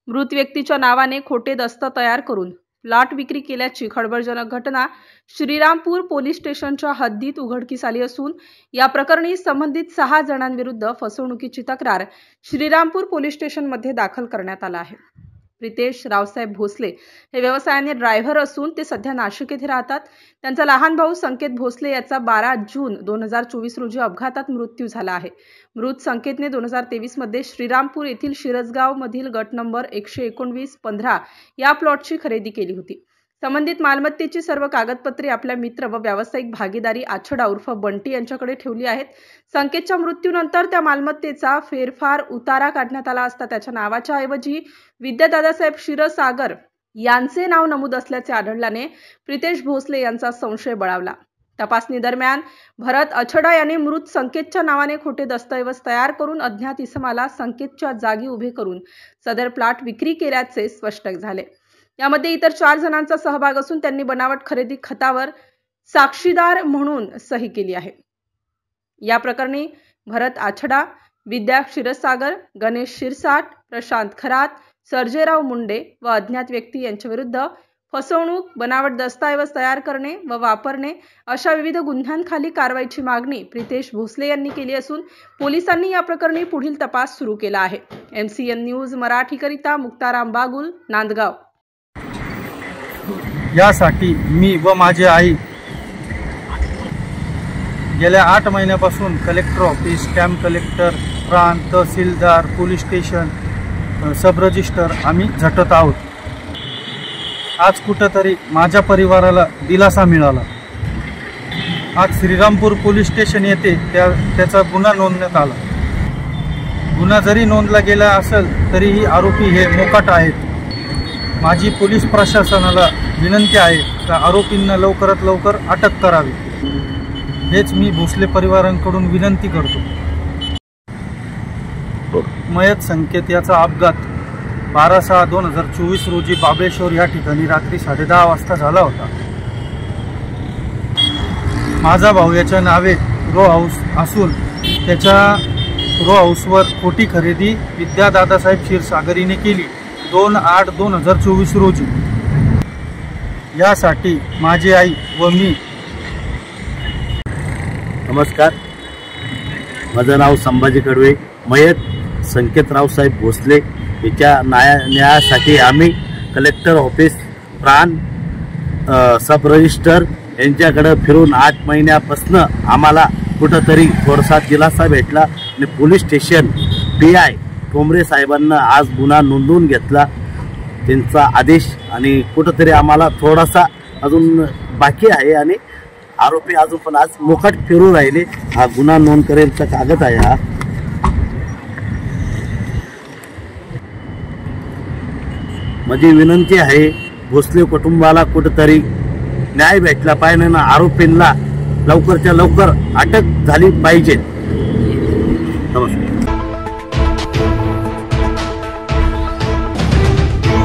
मृत व्यक्तीच्या नावाने खोटे दस्त तयार करून प्लॉट विक्री केल्याची खळबळजनक घटना श्रीरामपूर पोलीस स्टेशनच्या हद्दीत उघडकीस आली असून या प्रकरणी संबंधित 6 जणांविरुद्ध फसवणुकीची तक्रार श्रीरामपूर पोलीस स्टेशनमध्ये दाखल करण्यात आला आहे। प्रितेश रावसाहेब भोसले हे व्यवसायाने ड्रायव्हर असून ते सध्या नाशिक येथे राहतात। त्यांचा लहान भाऊ संकेत भोसले याचा 12 जून 2024 रोजी अपघातात मृत्यू झाला आहे। मृत संकेतने 2023 मध्ये श्रीरामपूर येथील शिरसगाव मधील गट नंबर 119-15 या प्लॉटची खरेदी केली होती। संबंधित मालमत्तेची सर्व कागदपत्रे आपल्या मित्र व व्यावसायिक भागीदारी आछडा उर्फ बंटी यांच्याकडे ठेवली आहेत। संकेतच्या मृत्यूनंतर त्या मालमत्तेचा फेरफार उतारा काढण्यात आला असता त्याच्या नावाच्या ऐवजी विद्या दादासाहेब क्षीरसागर यांचे नाव नमूद असल्याचे आढळल्याने प्रितेश भोसले यांचा संशय बळावला। तपासणी दरम्यान भरत आछडा याने मृत संकेतच्या नावाने खोटे दस्तऐवज तयार करून अज्ञात इसमाला संकेतच्या जागी उभे करून सदर प्लॉट विक्री केल्याचे स्पष्ट झाले। यामध्ये इतर 4 जणांचा सहभाग असून त्यांनी बनावट खरेदी खतावर साक्षीदार म्हणून सही केली आहे। या प्रकरणी भरत आछडा, विद्या क्षीरसागर, गणेश शिरसाट, प्रशांत खरात, सर्जेराव मुंडे व अज्ञात व्यक्ती यांच्या विरुद्ध फसवणूक, बनावट दस्तऐवज तयार करणे व वापरणे अशा विविध गुन्ह्यांखाली कारवाईची मागणी प्रितेश भोसले यांनी केली असून पोलिसांनी या प्रकरणी पुढील तपास सुरू केला आहे। MCN न्यूज मराठीकरिता मुक्ताराम बागुल, नांदगाव। यासाठी मी व माझी आई गेल्या 8 महिन्यापासून कलेक्टर ऑफिस, कॅम्प कलेक्टर, प्रांत, तहसीलदार, पोलीस स्टेशन, सब रजिस्टर आम्ही झटत आहोत। आज कुठंतरी माझ्या परिवाराला दिलासा मिळाला। आज श्रीरामपूर पोलीस स्टेशन येथे त्याचा गुन्हा नोंदण्यात आला। गुन्हा जरी नोंदला गेला असेल तरीही आरोपी हे मोकाट आहेत। माझी पोलीस प्रशासनाला विनंती आहे की आरोपींना लवकरात लवकर अटक करावी, हेच मी भोसले परिवारांकडून विनंती करतो। मयत संकेत याचा अपघात 12/6/2024 रोजी बाबळेश्वर या ठिकाणी रात्री 10:30 वाजता झाला होता। माझा भाऊ याच्या नावे रो हाऊस असून त्याच्या रो हाऊसवर खोटी खरेदी विद्या दादासाहेब क्षीरसागरीने केली 2/8/2024 रोजी। यासाठी माझी आई व मी। नमस्कार, माझं नाव संभाजी कडवे। मयत संकेत रावसाहेब भोसले याच्या न्यायासाठी आम्ही कलेक्टर ऑफिस, प्रांत, सब रजिस्टर यांच्याकडे फिरून 8 महिन्यापासून आम्हाला कुठंतरी थोडासा दिलासा भेटला आणि पोलीस स्टेशन PI ठोंबरे साहेबांना आज गुन्हा नोंदवून घेतला, त्यांचा आदेश, आणि कुठंतरी आम्हाला थोडासा अजून बाकी आहे आणि आरोपी अजून पण आज मोकाट फिरू राहिले। हा गुन्हा नोंद करेलचा कागद आहे हा। माझी विनंती आहे भोसले कुटुंबाला कुठंतरी न्याय भेटला पाहिजे ना, आरोपींना लवकरच्या लवकर अटक झाली पाहिजे। नमस्कार।